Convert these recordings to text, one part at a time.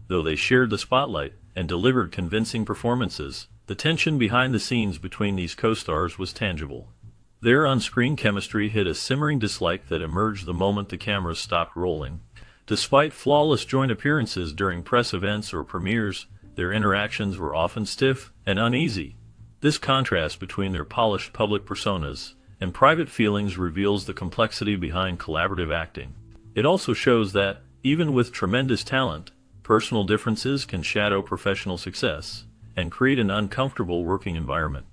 Though they shared the spotlight and delivered convincing performances, the tension behind the scenes between these co-stars was tangible. Their on-screen chemistry hid a simmering dislike that emerged the moment the cameras stopped rolling. Despite flawless joint appearances during press events or premieres, their interactions were often stiff and uneasy. This contrast between their polished public personas and private feelings reveals the complexity behind collaborative acting. It also shows that, even with tremendous talent, personal differences can shadow professional success and create an uncomfortable working environment.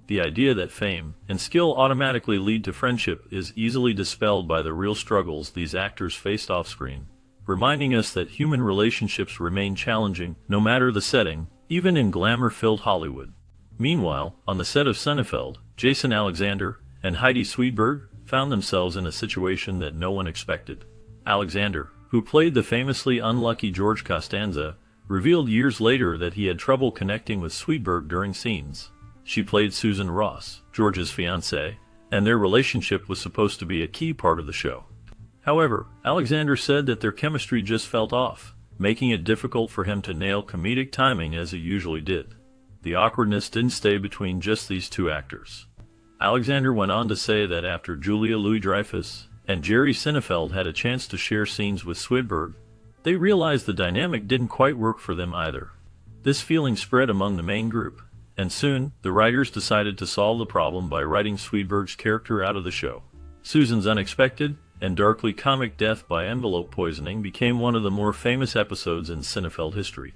The idea that fame and skill automatically lead to friendship is easily dispelled by the real struggles these actors faced off-screen, reminding us that human relationships remain challenging no matter the setting, even in glamour-filled Hollywood. Meanwhile, on the set of Seinfeld, Jason Alexander and Heidi Sweetberg found themselves in a situation that no one expected. Alexander, who played the famously unlucky George Costanza, revealed years later that he had trouble connecting with Sweetberg during scenes. She played Susan Ross, George's fiancée, and their relationship was supposed to be a key part of the show. However, Alexander said that their chemistry just felt off, making it difficult for him to nail comedic timing as he usually did. The awkwardness didn't stay between just these two actors. Alexander went on to say that after Julia Louis-Dreyfus and Jerry Seinfeld had a chance to share scenes with Sweetberg, they realized the dynamic didn't quite work for them either. This feeling spread among the main group, and soon, the writers decided to solve the problem by writing Sweetberg's character out of the show. Susan's unexpected and darkly comic death by envelope poisoning became one of the more famous episodes in Seinfeld history.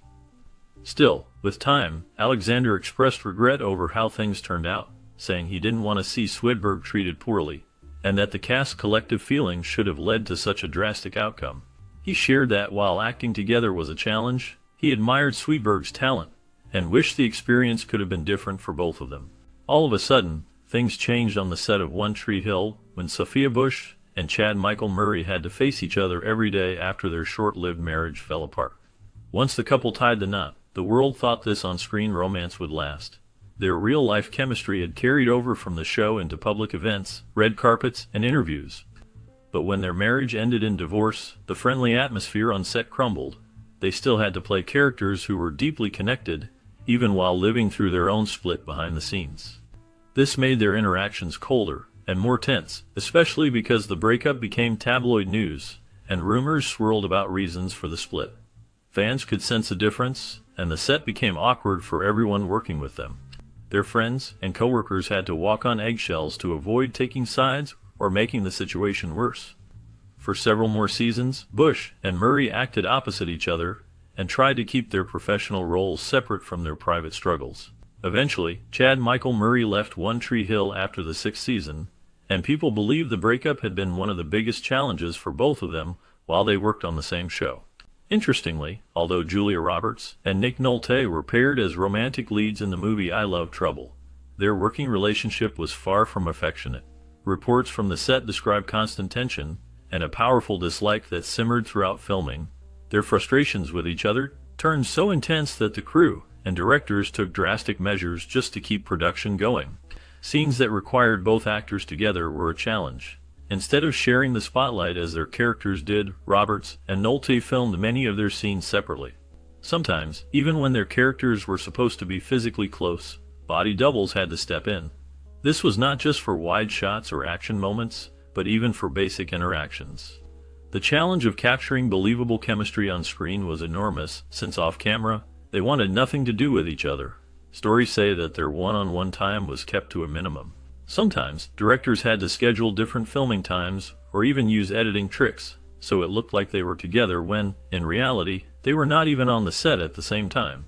Still, with time, Alexander expressed regret over how things turned out, saying he didn't want to see Sweetberg treated poorly, and that the cast's collective feelings should have led to such a drastic outcome. He shared that while acting together was a challenge, he admired Sweetberg's talent, and wished the experience could have been different for both of them. All of a sudden, things changed on the set of One Tree Hill when Sophia Bush and Chad Michael Murray had to face each other every day after their short-lived marriage fell apart. Once the couple tied the knot, the world thought this on-screen romance would last. Their real-life chemistry had carried over from the show into public events, red carpets, and interviews. But when their marriage ended in divorce, the friendly atmosphere on set crumbled. They still had to play characters who were deeply connected, even while living through their own split behind the scenes. This made their interactions colder and more tense, especially because the breakup became tabloid news, and rumors swirled about reasons for the split. Fans could sense a difference, and the set became awkward for everyone working with them. Their friends and coworkers had to walk on eggshells to avoid taking sides or making the situation worse. For several more seasons, Bush and Murray acted opposite each other and tried to keep their professional roles separate from their private struggles. Eventually, Chad Michael Murray left One Tree Hill after the 6th season, and people believe the breakup had been one of the biggest challenges for both of them while they worked on the same show. Interestingly, although Julia Roberts and Nick Nolte were paired as romantic leads in the movie I Love Trouble, their working relationship was far from affectionate. Reports from the set describe constant tension and a powerful dislike that simmered throughout filming. Their frustrations with each other turned so intense that the crew and directors took drastic measures just to keep production going. Scenes that required both actors together were a challenge. Instead of sharing the spotlight as their characters did, Roberts and Nolte filmed many of their scenes separately. Sometimes, even when their characters were supposed to be physically close, body doubles had to step in. This was not just for wide shots or action moments, but even for basic interactions. The challenge of capturing believable chemistry on screen was enormous, since off-camera, they wanted nothing to do with each other. Stories say that their one-on-one time was kept to a minimum. Sometimes, directors had to schedule different filming times or even use editing tricks, so it looked like they were together when, in reality, they were not even on the set at the same time.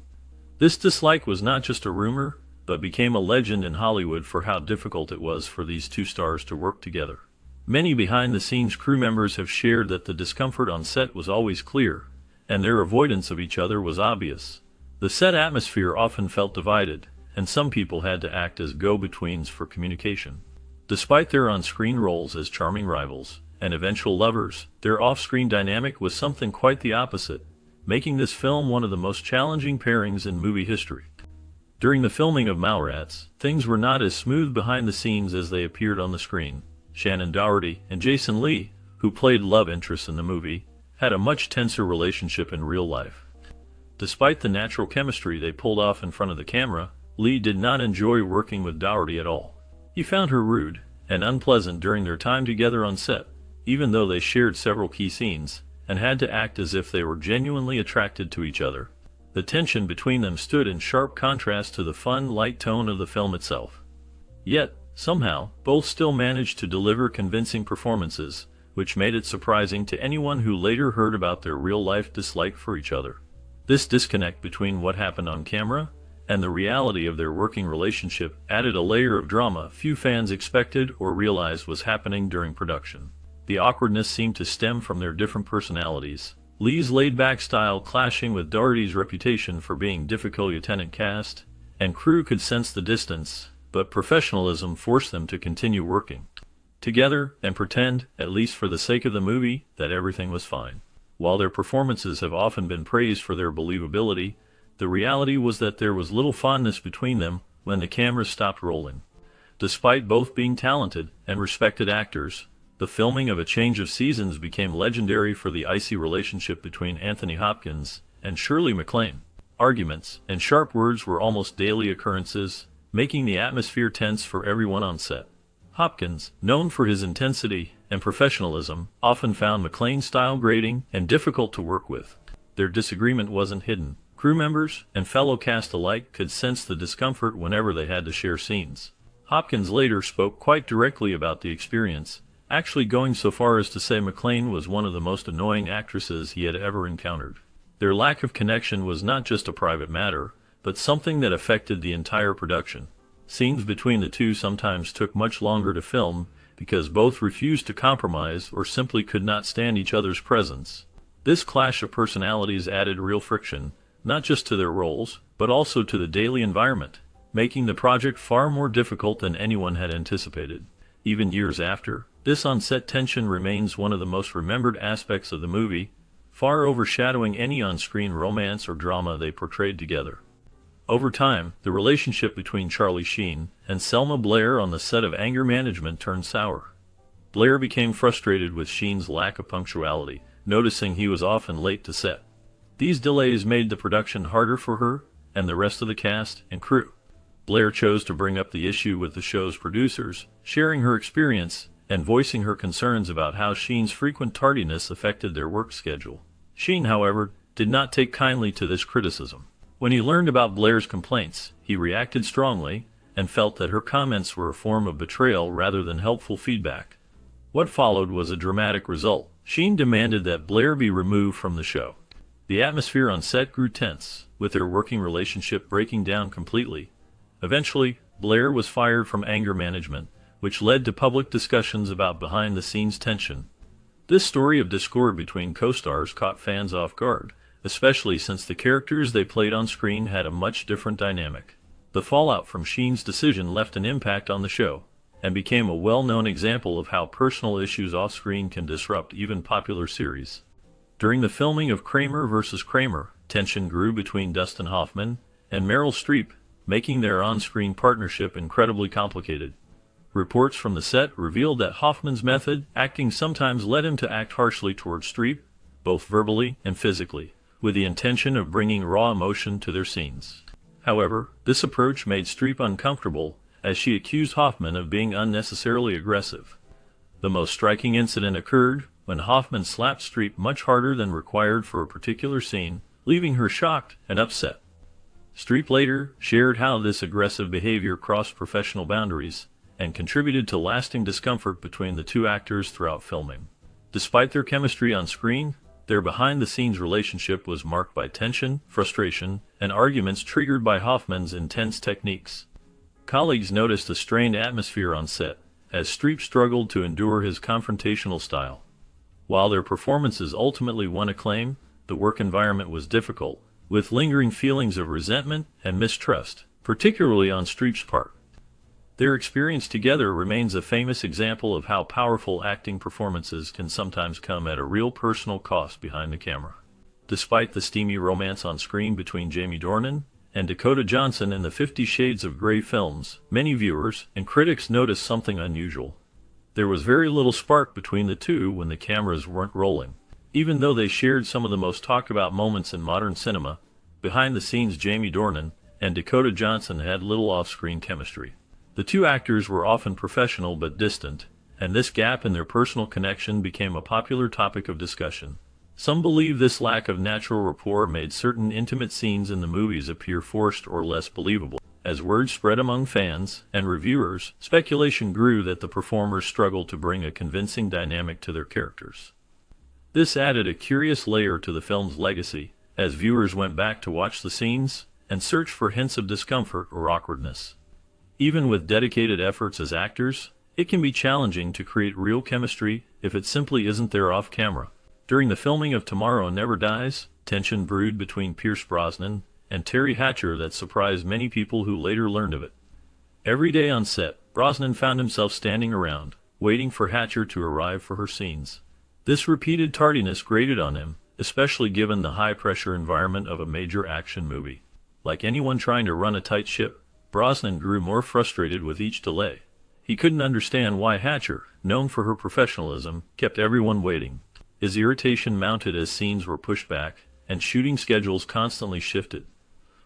This dislike was not just a rumor, but became a legend in Hollywood for how difficult it was for these two stars to work together. Many behind-the-scenes crew members have shared that the discomfort on set was always clear, and their avoidance of each other was obvious. The set atmosphere often felt divided, and some people had to act as go-betweens for communication. Despite their on-screen roles as charming rivals and eventual lovers, their off-screen dynamic was something quite the opposite, making this film one of the most challenging pairings in movie history. During the filming of Mallrats, things were not as smooth behind the scenes as they appeared on the screen. Shannon Doherty and Jason Lee, who played love interests in the movie, had a much tenser relationship in real life. Despite the natural chemistry they pulled off in front of the camera, Lee did not enjoy working with Dougherty at all. He found her rude and unpleasant during their time together on set, even though they shared several key scenes and had to act as if they were genuinely attracted to each other. The tension between them stood in sharp contrast to the fun, light tone of the film itself. Yet, somehow, both still managed to deliver convincing performances, which made it surprising to anyone who later heard about their real-life dislike for each other. This disconnect between what happened on camera and the reality of their working relationship added a layer of drama few fans expected or realized was happening during production. The awkwardness seemed to stem from their different personalities, Lee's laid-back style clashing with Dougherty's reputation for being difficult. Lieutenant cast and crew could sense the distance, but professionalism forced them to continue working together and pretend, at least for the sake of the movie, that everything was fine. While their performances have often been praised for their believability, the reality was that there was little fondness between them when the cameras stopped rolling. Despite both being talented and respected actors, the filming of A Change of Seasons became legendary for the icy relationship between Anthony Hopkins and Shirley MacLaine. Arguments and sharp words were almost daily occurrences, making the atmosphere tense for everyone on set. Hopkins, known for his intensity and professionalism, often found MacLaine's style grating and difficult to work with. Their disagreement wasn't hidden. Crew members and fellow cast alike could sense the discomfort whenever they had to share scenes. Hopkins later spoke quite directly about the experience, actually going so far as to say MacLaine was one of the most annoying actresses he had ever encountered. Their lack of connection was not just a private matter, but something that affected the entire production. Scenes between the two sometimes took much longer to film because both refused to compromise or simply could not stand each other's presence. This clash of personalities added real friction, not just to their roles, but also to the daily environment, making the project far more difficult than anyone had anticipated. Even years after, this on-set tension remains one of the most remembered aspects of the movie, far overshadowing any on-screen romance or drama they portrayed together. Over time, the relationship between Charlie Sheen and Selma Blair on the set of Anger Management turned sour. Blair became frustrated with Sheen's lack of punctuality, noticing he was often late to set. These delays made the production harder for her and the rest of the cast and crew. Blair chose to bring up the issue with the show's producers, sharing her experience and voicing her concerns about how Sheen's frequent tardiness affected their work schedule. Sheen, however, did not take kindly to this criticism. When he learned about Blair's complaints, he reacted strongly and felt that her comments were a form of betrayal rather than helpful feedback. What followed was a dramatic result. Sheen demanded that Blair be removed from the show. The atmosphere on set grew tense, with their working relationship breaking down completely. Eventually, Blair was fired from Anger Management, which led to public discussions about behind-the-scenes tension. This story of discord between co-stars caught fans off guard, especially since the characters they played on screen had a much different dynamic. The fallout from Sheen's decision left an impact on the show, and became a well-known example of how personal issues off-screen can disrupt even popular series. During the filming of Kramer vs. Kramer, tension grew between Dustin Hoffman and Meryl Streep, making their on-screen partnership incredibly complicated. Reports from the set revealed that Hoffman's method acting sometimes led him to act harshly towards Streep, both verbally and physically, with the intention of bringing raw emotion to their scenes. However, this approach made Streep uncomfortable, as she accused Hoffman of being unnecessarily aggressive. The most striking incident occurred when Hoffman slapped Streep much harder than required for a particular scene, leaving her shocked and upset. Streep later shared how this aggressive behavior crossed professional boundaries and contributed to lasting discomfort between the two actors throughout filming. Despite their chemistry on screen, their behind-the-scenes relationship was marked by tension, frustration, and arguments triggered by Hoffman's intense techniques. Colleagues noticed a strained atmosphere on set, as Streep struggled to endure his confrontational style. While their performances ultimately won acclaim, the work environment was difficult, with lingering feelings of resentment and mistrust, particularly on Streep's part. Their experience together remains a famous example of how powerful acting performances can sometimes come at a real personal cost behind the camera. Despite the steamy romance on screen between Jamie Dornan and Dakota Johnson in the 50 Shades of Grey films, many viewers and critics noticed something unusual. There was very little spark between the two when the cameras weren't rolling. Even though they shared some of the most talked about moments in modern cinema, Behind the scenes, Jamie Dornan and Dakota Johnson had little off-screen chemistry. The two actors were often professional but distant, and this gap in their personal connection became a popular topic of discussion. Some believe this lack of natural rapport made certain intimate scenes in the movies appear forced or less believable. As word spread among fans and reviewers, speculation grew that the performers struggled to bring a convincing dynamic to their characters. This added a curious layer to the film's legacy, as viewers went back to watch the scenes and search for hints of discomfort or awkwardness. Even with dedicated efforts as actors, it can be challenging to create real chemistry if it simply isn't there off camera. During the filming of Tomorrow Never Dies, tension brewed between Pierce Brosnan and Terry Hatcher that surprised many people who later learned of it. Every day on set, Brosnan found himself standing around, waiting for Hatcher to arrive for her scenes. This repeated tardiness grated on him, especially given the high-pressure environment of a major action movie. Like anyone trying to run a tight ship, Brosnan grew more frustrated with each delay. He couldn't understand why Hatcher, known for her professionalism, kept everyone waiting. His irritation mounted as scenes were pushed back, and shooting schedules constantly shifted.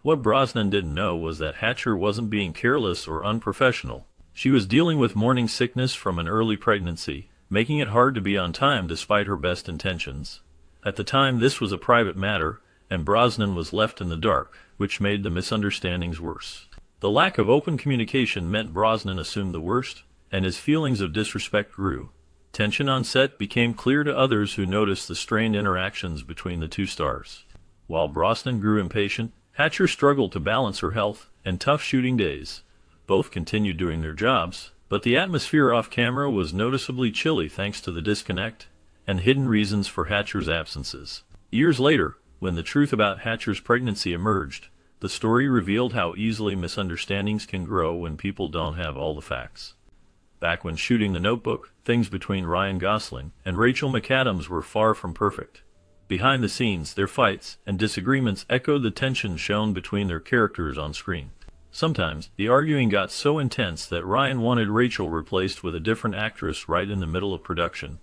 What Brosnan didn't know was that Hatcher wasn't being careless or unprofessional. She was dealing with morning sickness from an early pregnancy, making it hard to be on time despite her best intentions. At the time, this was a private matter, and Brosnan was left in the dark, which made the misunderstandings worse. The lack of open communication meant Brosnan assumed the worst, and his feelings of disrespect grew. Tension on set became clear to others who noticed the strained interactions between the two stars. While Brosnan grew impatient, Hatcher struggled to balance her health and tough shooting days. Both continued doing their jobs, but the atmosphere off-camera was noticeably chilly thanks to the disconnect and hidden reasons for Hatcher's absences. Years later, when the truth about Hatcher's pregnancy emerged, the story revealed how easily misunderstandings can grow when people don't have all the facts. Back when shooting The Notebook, things between Ryan Gosling and Rachel McAdams were far from perfect. Behind the scenes, their fights and disagreements echoed the tension shown between their characters on screen. Sometimes, the arguing got so intense that Ryan wanted Rachel replaced with a different actress right in the middle of production.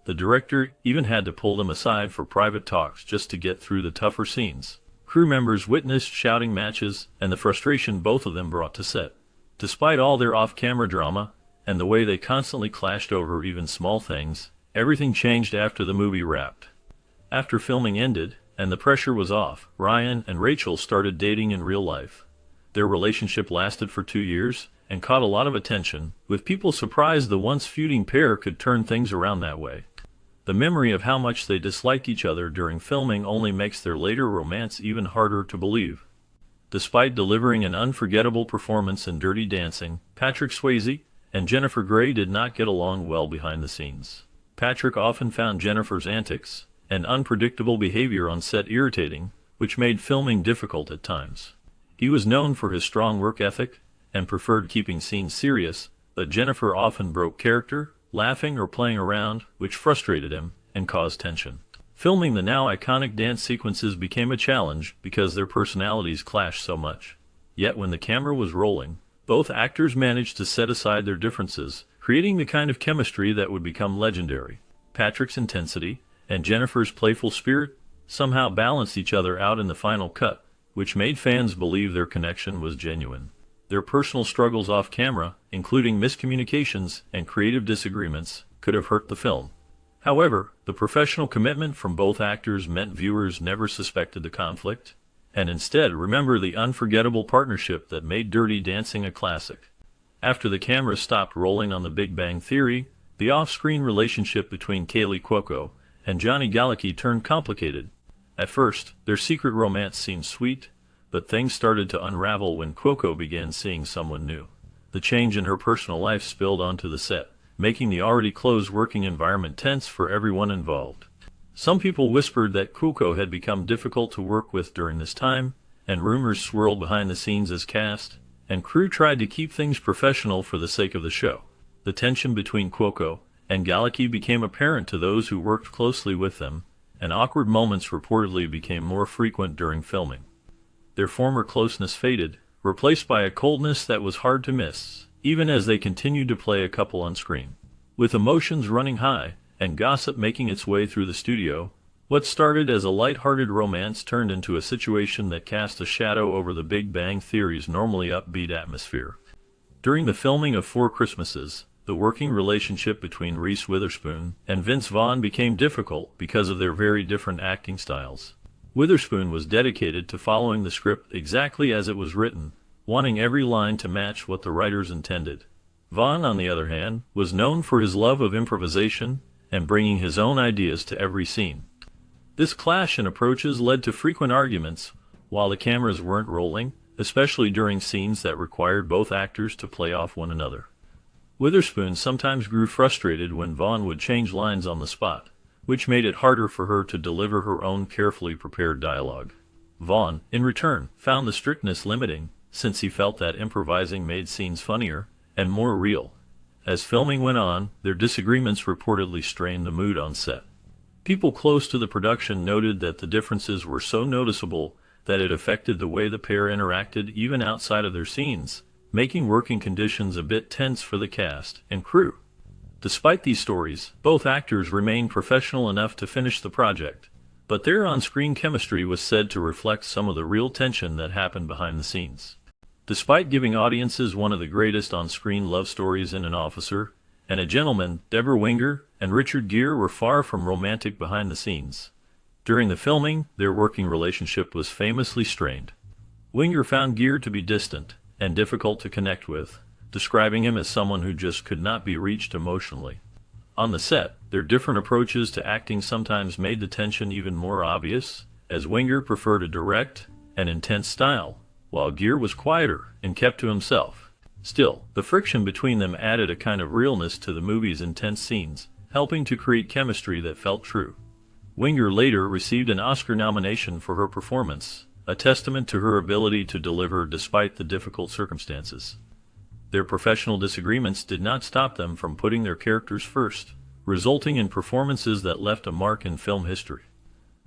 The director even had to pull them aside for private talks just to get through the tougher scenes. Crew members witnessed shouting matches and the frustration both of them brought to set. Despite all their off-camera drama and the way they constantly clashed over even small things, everything changed after the movie wrapped. After filming ended, and the pressure was off, Ryan and Rachel started dating in real life. Their relationship lasted for 2 years, and caught a lot of attention, with people surprised the once feuding pair could turn things around that way. The memory of how much they disliked each other during filming only makes their later romance even harder to believe. Despite delivering an unforgettable performance in Dirty Dancing, Patrick Swayze and Jennifer Grey did not get along well behind the scenes. Patrick often found Jennifer's antics and unpredictable behavior on set irritating, which made filming difficult at times. He was known for his strong work ethic and preferred keeping scenes serious, but Jennifer often broke character, laughing or playing around, which frustrated him and caused tension. Filming the now iconic dance sequences became a challenge because their personalities clashed so much. Yet when the camera was rolling, both actors managed to set aside their differences, creating the kind of chemistry that would become legendary. Patrick's intensity and Jennifer's playful spirit somehow balanced each other out in the final cut, which made fans believe their connection was genuine. Their personal struggles off camera, including miscommunications and creative disagreements, could have hurt the film. However, the professional commitment from both actors meant viewers never suspected the conflict, and instead remember the unforgettable partnership that made Dirty Dancing a classic. After the camera stopped rolling on The Big Bang Theory, the off-screen relationship between Kaley Cuoco and Johnny Galecki turned complicated. At first, their secret romance seemed sweet, but things started to unravel when Cuoco began seeing someone new. The change in her personal life spilled onto the set, making the already closed working environment tense for everyone involved. Some people whispered that Cuoco had become difficult to work with during this time, and rumors swirled behind the scenes as cast and crew tried to keep things professional for the sake of the show. The tension between Cuoco and Galecki became apparent to those who worked closely with them, and awkward moments reportedly became more frequent during filming. Their former closeness faded, replaced by a coldness that was hard to miss, even as they continued to play a couple on screen. With emotions running high and gossip making its way through the studio, What started as a light-hearted romance turned into a situation that cast a shadow over the Big Bang Theory's normally upbeat atmosphere. During the filming of Four Christmases, the working relationship between Reese Witherspoon and Vince Vaughn became difficult because of their very different acting styles. Witherspoon was dedicated to following the script exactly as it was written, wanting every line to match what the writers intended. Vaughn, on the other hand, was known for his love of improvisation and bringing his own ideas to every scene. This clash in approaches led to frequent arguments while the cameras weren't rolling, especially during scenes that required both actors to play off one another. Witherspoon sometimes grew frustrated when Vaughn would change lines on the spot, which made it harder for her to deliver her own carefully prepared dialogue. Vaughn, in return, found the strictness limiting, since he felt that improvising made scenes funnier and more real. As filming went on, their disagreements reportedly strained the mood on set. People close to the production noted that the differences were so noticeable that it affected the way the pair interacted even outside of their scenes, making working conditions a bit tense for the cast and crew. Despite these stories, both actors remained professional enough to finish the project, but their on-screen chemistry was said to reflect some of the real tension that happened behind the scenes. Despite giving audiences one of the greatest on-screen love stories in An Officer and a Gentleman, Debra Winger and Richard Gere were far from romantic behind the scenes. During the filming, their working relationship was famously strained. Winger found Gere to be distant and difficult to connect with, describing him as someone who just could not be reached emotionally. On the set, their different approaches to acting sometimes made the tension even more obvious, as Winger preferred a direct and intense style, while Gere was quieter and kept to himself. Still, the friction between them added a kind of realness to the movie's intense scenes, helping to create chemistry that felt true. Winger later received an Oscar nomination for her performance, a testament to her ability to deliver despite the difficult circumstances. Their professional disagreements did not stop them from putting their characters first, resulting in performances that left a mark in film history.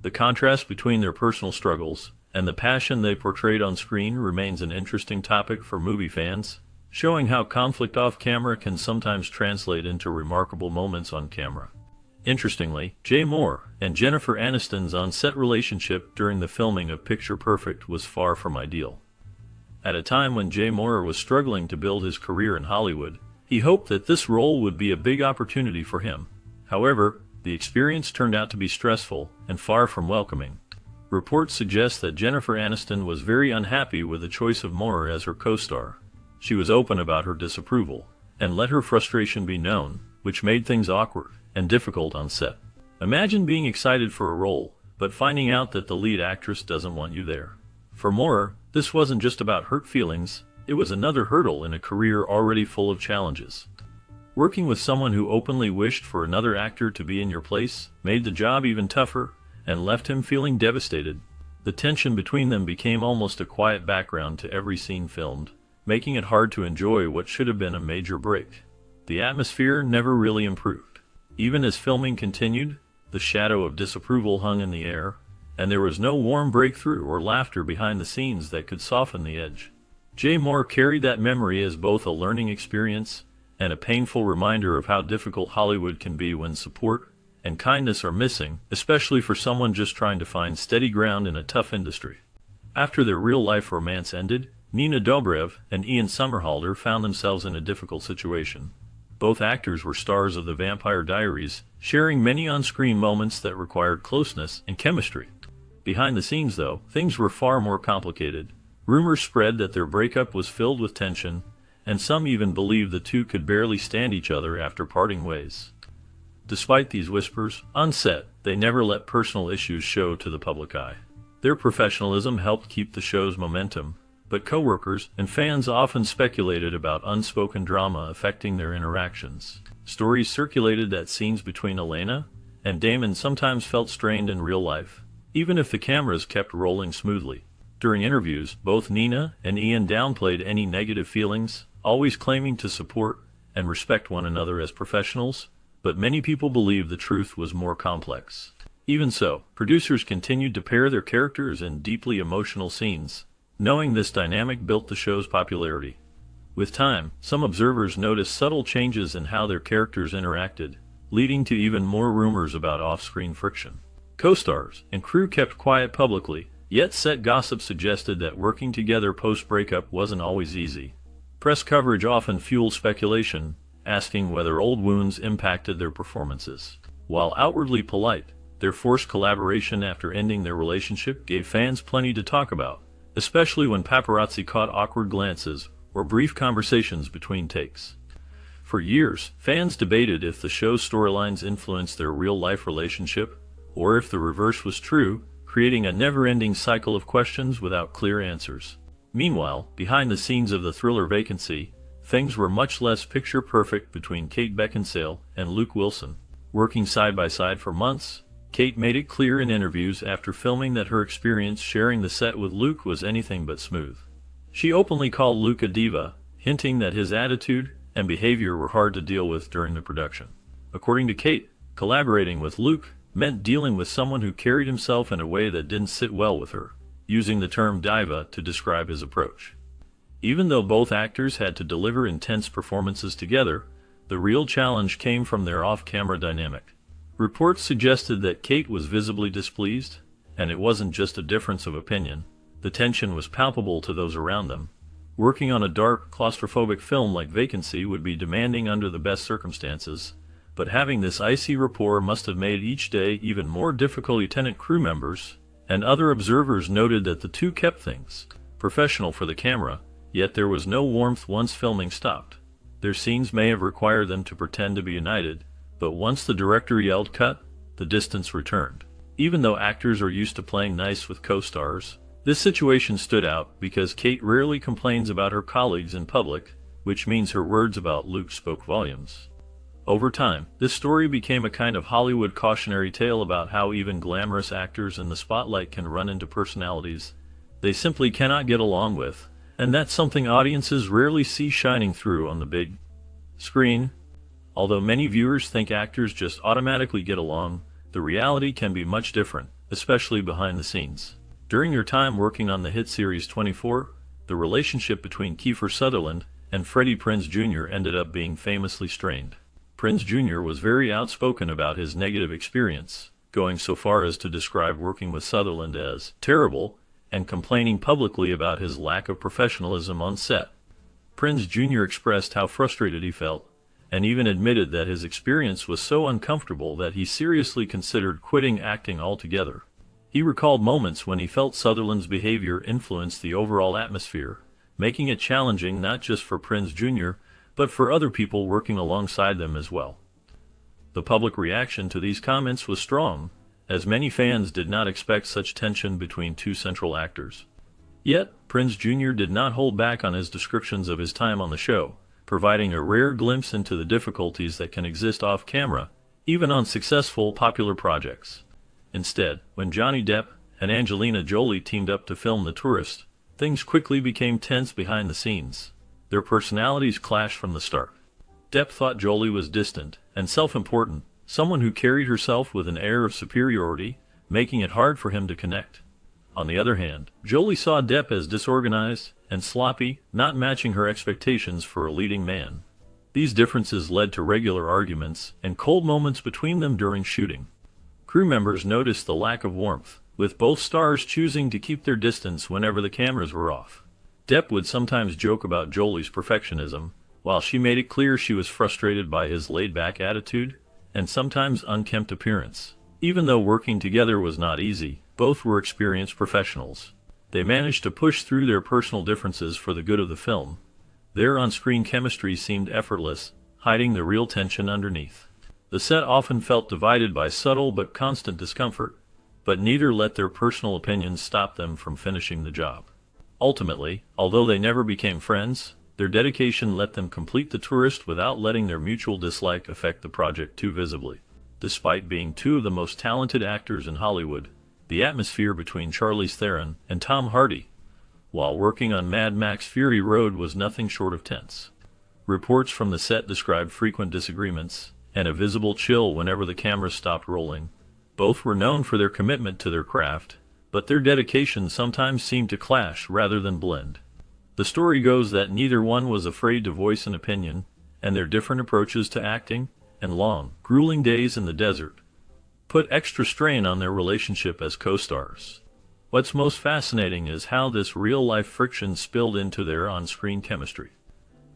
The contrast between their personal struggles and the passion they portrayed on screen remains an interesting topic for movie fans, showing how conflict off-camera can sometimes translate into remarkable moments on camera. Interestingly, Jay Mohr and Jennifer Aniston's on-set relationship during the filming of Picture Perfect was far from ideal. At a time when Jay Mohr was struggling to build his career in Hollywood, he hoped that this role would be a big opportunity for him. However, the experience turned out to be stressful and far from welcoming. Reports suggest that Jennifer Aniston was very unhappy with the choice of Mohr as her co-star. She was open about her disapproval and let her frustration be known, which made things awkward and difficult on set. Imagine being excited for a role, but finding out that the lead actress doesn't want you there. For Mohr, this wasn't just about hurt feelings, it was another hurdle in a career already full of challenges. Working with someone who openly wished for another actor to be in your place made the job even tougher and left him feeling devastated. The tension between them became almost a quiet background to every scene filmed, making it hard to enjoy what should have been a major break. The atmosphere never really improved. Even as filming continued, the shadow of disapproval hung in the air, and there was no warm breakthrough or laughter behind the scenes that could soften the edge. Jay Mohr carried that memory as both a learning experience and a painful reminder of how difficult Hollywood can be when support and kindness are missing, especially for someone just trying to find steady ground in a tough industry. After their real-life romance ended, Nina Dobrev and Ian Somerhalder found themselves in a difficult situation. Both actors were stars of The Vampire Diaries, sharing many on-screen moments that required closeness and chemistry. Behind the scenes, though, things were far more complicated. Rumors spread that their breakup was filled with tension, and some even believed the two could barely stand each other after parting ways. Despite these whispers, on set, they never let personal issues show to the public eye. Their professionalism helped keep the show's momentum, but coworkers and fans often speculated about unspoken drama affecting their interactions. Stories circulated that scenes between Elena and Damon sometimes felt strained in real life, even if the cameras kept rolling smoothly. During interviews, both Nina and Ian downplayed any negative feelings, always claiming to support and respect one another as professionals, but many people believe the truth was more complex. Even so, producers continued to pair their characters in deeply emotional scenes, knowing this dynamic built the show's popularity. With time, some observers noticed subtle changes in how their characters interacted, leading to even more rumors about off-screen friction. Co-stars and crew kept quiet publicly, yet set gossip suggested that working together post-breakup wasn't always easy. Press coverage often fueled speculation, asking whether old wounds impacted their performances. While outwardly polite, their forced collaboration after ending their relationship gave fans plenty to talk about, especially when paparazzi caught awkward glances or brief conversations between takes. For years, fans debated if the show's storylines influenced their real-life relationship, or if the reverse was true, creating a never-ending cycle of questions without clear answers. Meanwhile, behind the scenes of the thriller Vacancy, things were much less picture-perfect between Kate Beckinsale and Luke Wilson. Working side by side for months, Kate made it clear in interviews after filming that her experience sharing the set with Luke was anything but smooth. She openly called Luke a diva, hinting that his attitude and behavior were hard to deal with during the production. According to Kate, collaborating with Luke meant dealing with someone who carried himself in a way that didn't sit well with her, using the term diva to describe his approach. Even though both actors had to deliver intense performances together, the real challenge came from their off-camera dynamic. Reports suggested that Kate was visibly displeased, and it wasn't just a difference of opinion. The tension was palpable to those around them. Working on a dark, claustrophobic film like Vacancy would be demanding under the best circumstances, but having this icy rapport must have made each day even more difficult. Lieutenant crew members and other observers noted that the two kept things professional for the camera, yet there was no warmth once filming stopped. Their scenes may have required them to pretend to be united, but once the director yelled cut, the distance returned. Even though actors are used to playing nice with co-stars, this situation stood out because Kate rarely complains about her colleagues in public, which means her words about Luke spoke volumes. Over time, this story became a kind of Hollywood cautionary tale about how even glamorous actors in the spotlight can run into personalities they simply cannot get along with, and that's something audiences rarely see shining through on the big screen. Although many viewers think actors just automatically get along, the reality can be much different, especially behind the scenes. During her time working on the hit series 24, the relationship between Kiefer Sutherland and Freddie Prinze Jr. ended up being famously strained. Prinze Jr. was very outspoken about his negative experience, going so far as to describe working with Sutherland as terrible and complaining publicly about his lack of professionalism on set. Prinze Jr. expressed how frustrated he felt, and even admitted that his experience was so uncomfortable that he seriously considered quitting acting altogether. He recalled moments when he felt Sutherland's behavior influenced the overall atmosphere, making it challenging not just for Prinze Jr., but for other people working alongside them as well. The public reaction to these comments was strong, as many fans did not expect such tension between two central actors. Yet, Prinze Jr. did not hold back on his descriptions of his time on the show, providing a rare glimpse into the difficulties that can exist off-camera, even on successful, popular projects. Instead, when Johnny Depp and Angelina Jolie teamed up to film The Tourist, things quickly became tense behind the scenes. Their personalities clashed from the start. Depp thought Jolie was distant and self-important, someone who carried herself with an air of superiority, making it hard for him to connect. On the other hand, Jolie saw Depp as disorganized and sloppy, not matching her expectations for a leading man. These differences led to regular arguments and cold moments between them during shooting. Crew members noticed the lack of warmth, with both stars choosing to keep their distance whenever the cameras were off. Depp would sometimes joke about Jolie's perfectionism, while she made it clear she was frustrated by his laid-back attitude and sometimes unkempt appearance. Even though working together was not easy, both were experienced professionals. They managed to push through their personal differences for the good of the film. Their on-screen chemistry seemed effortless, hiding the real tension underneath. The set often felt divided by subtle but constant discomfort, but neither let their personal opinions stop them from finishing the job. Ultimately, although they never became friends, their dedication let them complete The Tourist without letting their mutual dislike affect the project too visibly. Despite being two of the most talented actors in Hollywood, the atmosphere between Charlize Theron and Tom Hardy, while working on Mad Max Fury Road, was nothing short of tense. Reports from the set described frequent disagreements and a visible chill whenever the camera stopped rolling. Both were known for their commitment to their craft, but their dedication sometimes seemed to clash rather than blend. The story goes that neither one was afraid to voice an opinion, and their different approaches to acting and long, grueling days in the desert put extra strain on their relationship as co-stars. What's most fascinating is how this real-life friction spilled into their on-screen chemistry.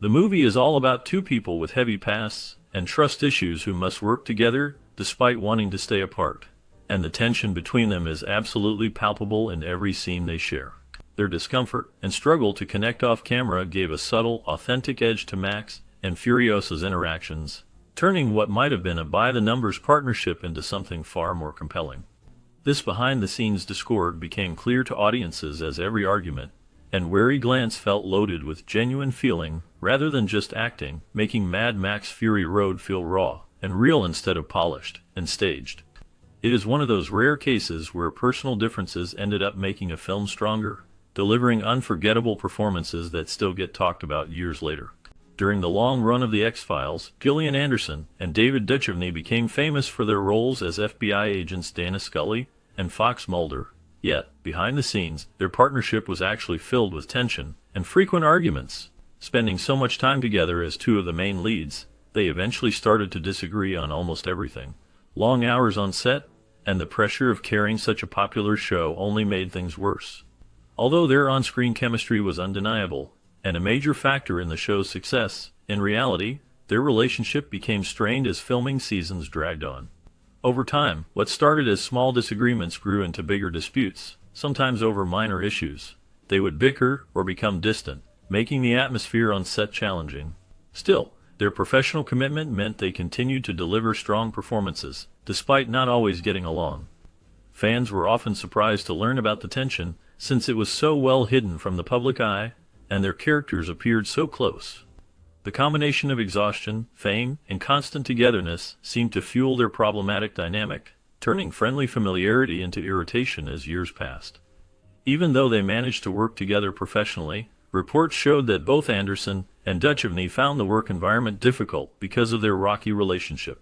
The movie is all about two people with heavy pasts and trust issues who must work together despite wanting to stay apart. And the tension between them is absolutely palpable in every scene they share. Their discomfort and struggle to connect off camera gave a subtle, authentic edge to Max and Furiosa's interactions, turning what might have been a by-the-numbers partnership into something far more compelling. This behind-the-scenes discord became clear to audiences as every argument and wary glance felt loaded with genuine feeling rather than just acting, making Mad Max Fury Road feel raw and real instead of polished and staged. It is one of those rare cases where personal differences ended up making a film stronger, delivering unforgettable performances that still get talked about years later. During the long run of The X-Files, Gillian Anderson and David Duchovny became famous for their roles as FBI agents Dana Scully and Fox Mulder. Yet, behind the scenes, their partnership was actually filled with tension and frequent arguments. Spending so much time together as two of the main leads, they eventually started to disagree on almost everything. Long hours on set, and the pressure of carrying such a popular show only made things worse. Although their on-screen chemistry was undeniable, and a major factor in the show's success, in reality, their relationship became strained as filming seasons dragged on. Over time, what started as small disagreements grew into bigger disputes, sometimes over minor issues. They would bicker or become distant, making the atmosphere on set challenging. Still, their professional commitment meant they continued to deliver strong performances, despite not always getting along. Fans were often surprised to learn about the tension, since it was so well hidden from the public eye, and their characters appeared so close. The combination of exhaustion, fame, and constant togetherness seemed to fuel their problematic dynamic, turning friendly familiarity into irritation as years passed. Even though they managed to work together professionally, reports showed that both Anderson and Duchovny found the work environment difficult because of their rocky relationship.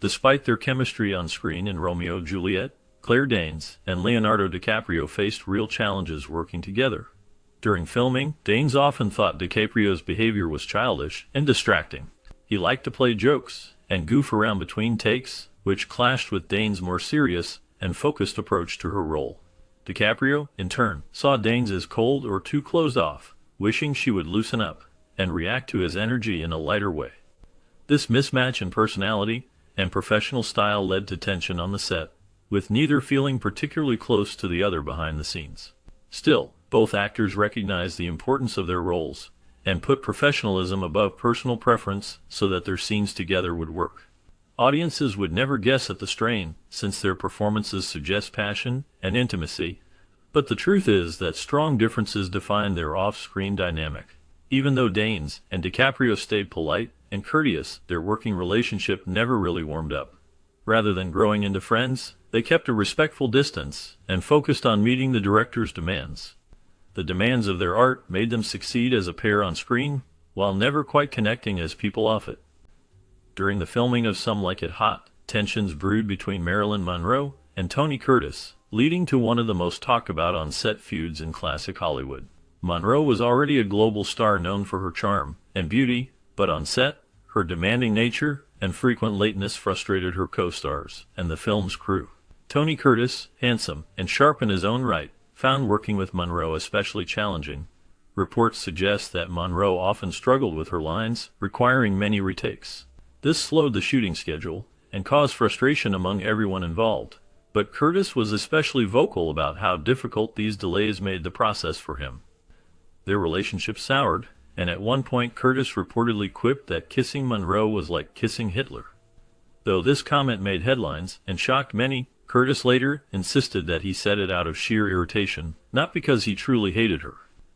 Despite their chemistry on screen in Romeo and Juliet, Claire Danes and Leonardo DiCaprio faced real challenges working together. During filming, Danes often thought DiCaprio's behavior was childish and distracting. He liked to play jokes and goof around between takes, which clashed with Danes' more serious and focused approach to her role. DiCaprio, in turn, saw Danes as cold or too closed off, wishing she would loosen up and react to his energy in a lighter way. This mismatch in personality and professional style led to tension on the set, with neither feeling particularly close to the other behind the scenes. Still, both actors recognized the importance of their roles and put professionalism above personal preference so that their scenes together would work. Audiences would never guess at the strain, since their performances suggest passion and intimacy, but the truth is that strong differences defined their off-screen dynamic. Even though Danes and DiCaprio stayed polite and courteous, their working relationship never really warmed up. Rather than growing into friends, they kept a respectful distance and focused on meeting the director's demands. The demands of their art made them succeed as a pair on screen, while never quite connecting as people off it. During the filming of Some Like It Hot, tensions brewed between Marilyn Monroe and Tony Curtis, leading to one of the most talked about on-set feuds in classic Hollywood. Monroe was already a global star known for her charm and beauty, but on set, her demanding nature and frequent lateness frustrated her co-stars and the film's crew. Tony Curtis, handsome and sharp in his own right, found working with Monroe especially challenging. Reports suggest that Monroe often struggled with her lines, requiring many retakes. This slowed the shooting schedule and caused frustration among everyone involved, but Curtis was especially vocal about how difficult these delays made the process for him. Their relationship soured, and at one point Curtis reportedly quipped that kissing Monroe was like kissing Hitler. Though this comment made headlines and shocked many, Curtis later insisted that he said it out of sheer irritation, not because he truly hated her.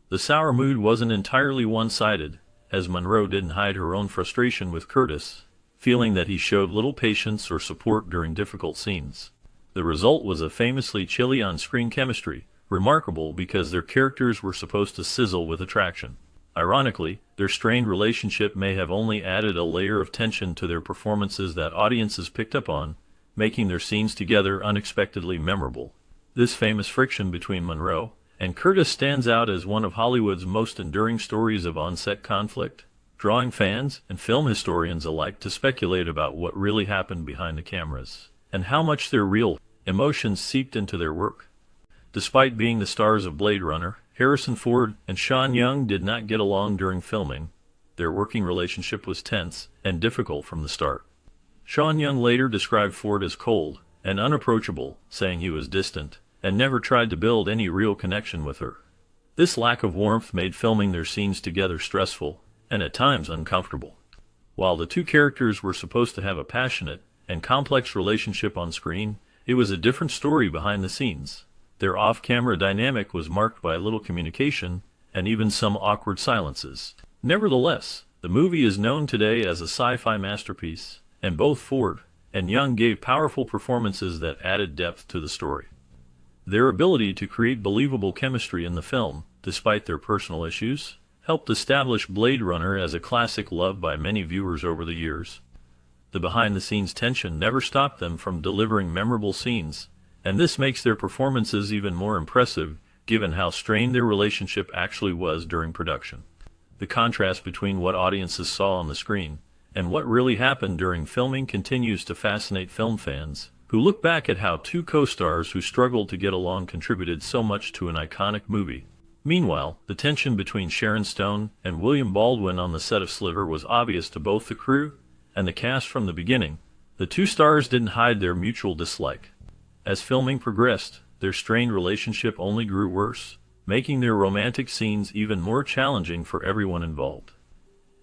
The sour mood wasn't entirely one-sided, as Monroe didn't hide her own frustration with Curtis, feeling that he showed little patience or support during difficult scenes. The result was a famously chilly on-screen chemistry, remarkable because their characters were supposed to sizzle with attraction. Ironically, their strained relationship may have only added a layer of tension to their performances that audiences picked up on, making their scenes together unexpectedly memorable. This famous friction between Monroe and Curtis stands out as one of Hollywood's most enduring stories of on-set conflict, drawing fans and film historians alike to speculate about what really happened behind the cameras. and how much their real emotions seeped into their work. Despite being the stars of Blade Runner, Harrison Ford and Sean Young did not get along during filming. Their working relationship was tense and difficult from the start. Sean Young later described Ford as cold and unapproachable, saying he was distant and never tried to build any real connection with her. This lack of warmth made filming their scenes together stressful and at times uncomfortable. While the two characters were supposed to have a passionate and complex relationship on screen, it was a different story behind the scenes. Their off-camera dynamic was marked by little communication and even some awkward silences. Nevertheless, the movie is known today as a sci-fi masterpiece, and both Ford and Young gave powerful performances that added depth to the story. Their ability to create believable chemistry in the film, despite their personal issues, helped establish Blade Runner as a classic loved by many viewers over the years. The behind-the-scenes tension never stopped them from delivering memorable scenes, and this makes their performances even more impressive, given how strained their relationship actually was during production. The contrast between what audiences saw on the screen and what really happened during filming continues to fascinate film fans, who look back at how two co-stars who struggled to get along contributed so much to an iconic movie. Meanwhile, the tension between Sharon Stone and William Baldwin on the set of Sliver was obvious to both the crew and the cast from the beginning. The two stars didn't hide their mutual dislike. As filming progressed, their strained relationship only grew worse, making their romantic scenes even more challenging for everyone involved.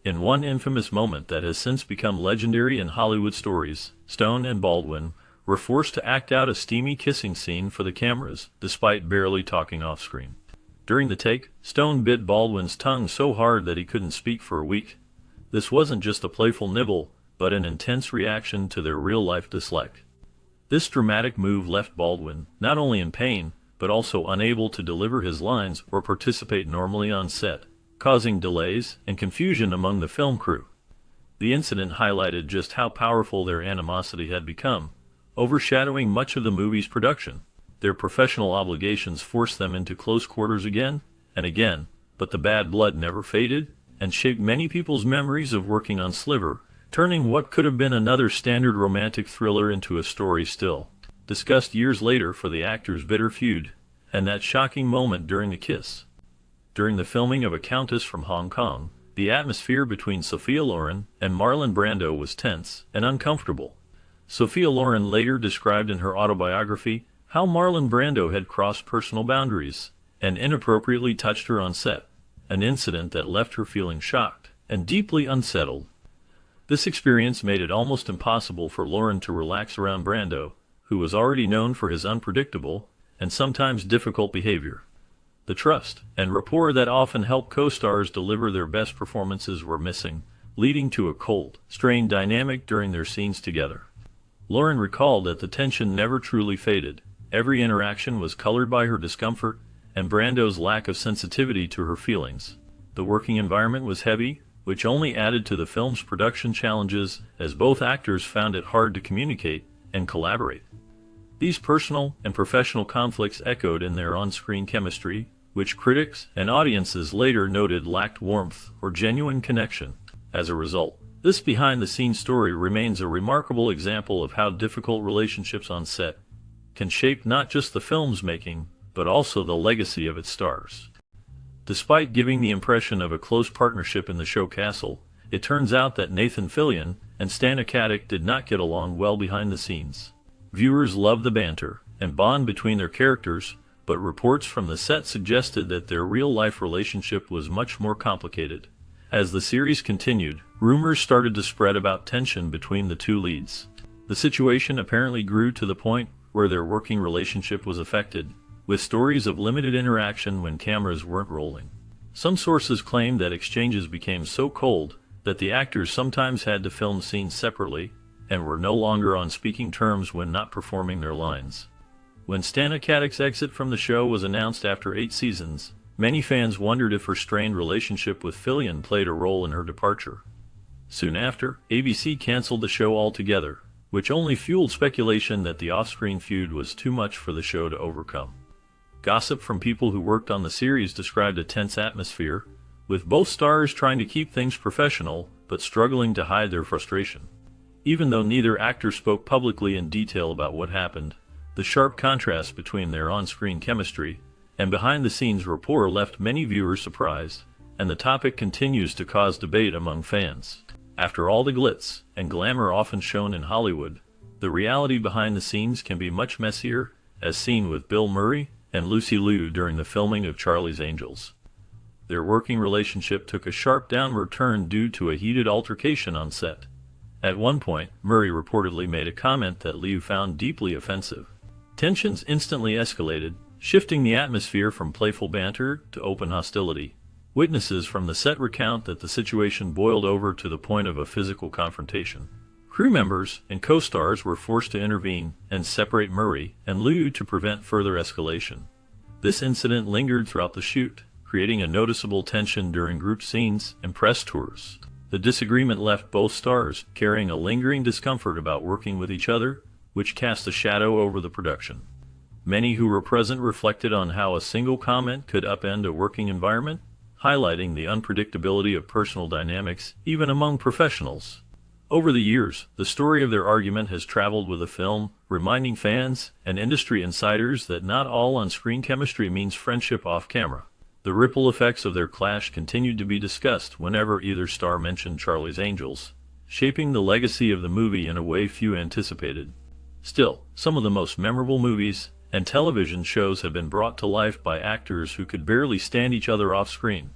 In one infamous moment that has since become legendary in Hollywood stories, Stone and Baldwin were forced to act out a steamy kissing scene for the cameras, despite barely talking off-screen. During the take, Stone bit Baldwin's tongue so hard that he couldn't speak for a week. This wasn't just a playful nibble, but an intense reaction to their real-life dislike. This dramatic move left Baldwin not only in pain, but also unable to deliver his lines or participate normally on set, causing delays and confusion among the film crew. The incident highlighted just how powerful their animosity had become, overshadowing much of the movie's production. Their professional obligations forced them into close quarters again and again, but the bad blood never faded and shaped many people's memories of working on Sliver, turning what could have been another standard romantic thriller into a story still discussed years later for the actors' bitter feud and that shocking moment during the kiss. During the filming of A Countess from Hong Kong, the atmosphere between Sophia Loren and Marlon Brando was tense and uncomfortable. Sophia Loren later described in her autobiography how Marlon Brando had crossed personal boundaries and inappropriately touched her on set, an incident that left her feeling shocked and deeply unsettled. This experience made it almost impossible for Loren to relax around Brando, who was already known for his unpredictable and sometimes difficult behavior. The trust and rapport that often help co-stars deliver their best performances were missing, leading to a cold, strained dynamic during their scenes together. Loren recalled that the tension never truly faded. Every interaction was colored by her discomfort and Brando's lack of sensitivity to her feelings. The working environment was heavy, which only added to the film's production challenges as both actors found it hard to communicate and collaborate. These personal and professional conflicts echoed in their on-screen chemistry, which critics and audiences later noted lacked warmth or genuine connection. As a result, this behind-the-scenes story remains a remarkable example of how difficult relationships on set can shape not just the film's making, but also the legacy of its stars. Despite giving the impression of a close partnership in the show Castle, it turns out that Nathan Fillion and Stana Katic did not get along well behind the scenes. Viewers loved the banter and bond between their characters, but reports from the set suggested that their real-life relationship was much more complicated. As the series continued, rumors started to spread about tension between the two leads. The situation apparently grew to the point where their working relationship was affected, with stories of limited interaction when cameras weren't rolling. Some sources claimed that exchanges became so cold that the actors sometimes had to film scenes separately and were no longer on speaking terms when not performing their lines. When Stana Katic's exit from the show was announced after 8 seasons, many fans wondered if her strained relationship with Fillion played a role in her departure. Soon after, ABC canceled the show altogether, which only fueled speculation that the off-screen feud was too much for the show to overcome. Gossip from people who worked on the series described a tense atmosphere, with both stars trying to keep things professional but struggling to hide their frustration. Even though neither actor spoke publicly in detail about what happened, the sharp contrast between their on-screen chemistry and behind-the-scenes rapport left many viewers surprised, and the topic continues to cause debate among fans. After all the glitz and glamour often shown in Hollywood, the reality behind the scenes can be much messier, as seen with Bill Murray and Lucy Liu during the filming of Charlie's Angels. Their working relationship took a sharp downward turn due to a heated altercation on set. At one point, Murray reportedly made a comment that Liu found deeply offensive. Tensions instantly escalated, shifting the atmosphere from playful banter to open hostility. Witnesses from the set recount that the situation boiled over to the point of a physical confrontation. Crew members and co-stars were forced to intervene and separate Murray and Liu to prevent further escalation. This incident lingered throughout the shoot, creating a noticeable tension during group scenes and press tours. The disagreement left both stars carrying a lingering discomfort about working with each other, which cast a shadow over the production. Many who were present reflected on how a single comment could upend a working environment, highlighting the unpredictability of personal dynamics even among professionals. Over the years, the story of their argument has traveled with the film, reminding fans and industry insiders that not all on-screen chemistry means friendship off-camera. The ripple effects of their clash continued to be discussed whenever either star mentioned Charlie's Angels, shaping the legacy of the movie in a way few anticipated. Still, some of the most memorable movies and television shows have been brought to life by actors who could barely stand each other off-screen.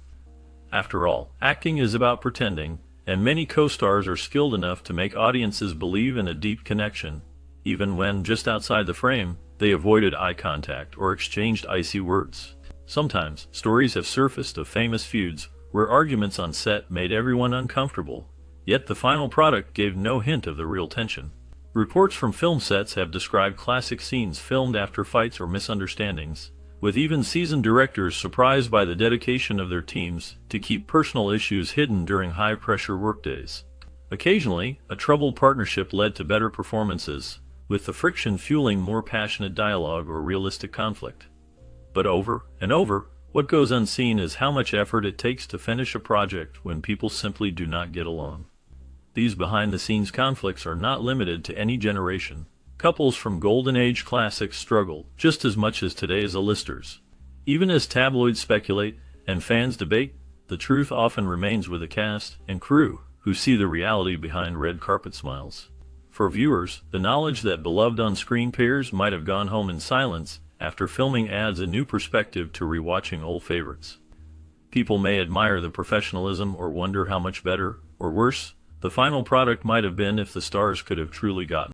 After all, acting is about pretending, and many co-stars are skilled enough to make audiences believe in a deep connection, even when, just outside the frame, they avoided eye contact or exchanged icy words. Sometimes, stories have surfaced of famous feuds where arguments on set made everyone uncomfortable, yet the final product gave no hint of the real tension. Reports from film sets have described classic scenes filmed after fights or misunderstandings, with even seasoned directors surprised by the dedication of their teams to keep personal issues hidden during high-pressure workdays. Occasionally, a troubled partnership led to better performances, with the friction fueling more passionate dialogue or realistic conflict. But over and over, what goes unseen is how much effort it takes to finish a project when people simply do not get along. These behind-the-scenes conflicts are not limited to any generation. Couples from Golden Age classics struggle just as much as today's A-listers. Even as tabloids speculate and fans debate, the truth often remains with the cast and crew, who see the reality behind red carpet smiles. For viewers, the knowledge that beloved on-screen pairs might have gone home in silence after filming adds a new perspective to rewatching old favorites. People may admire the professionalism or wonder how much better, or worse, the final product might have been if the stars could have truly gotten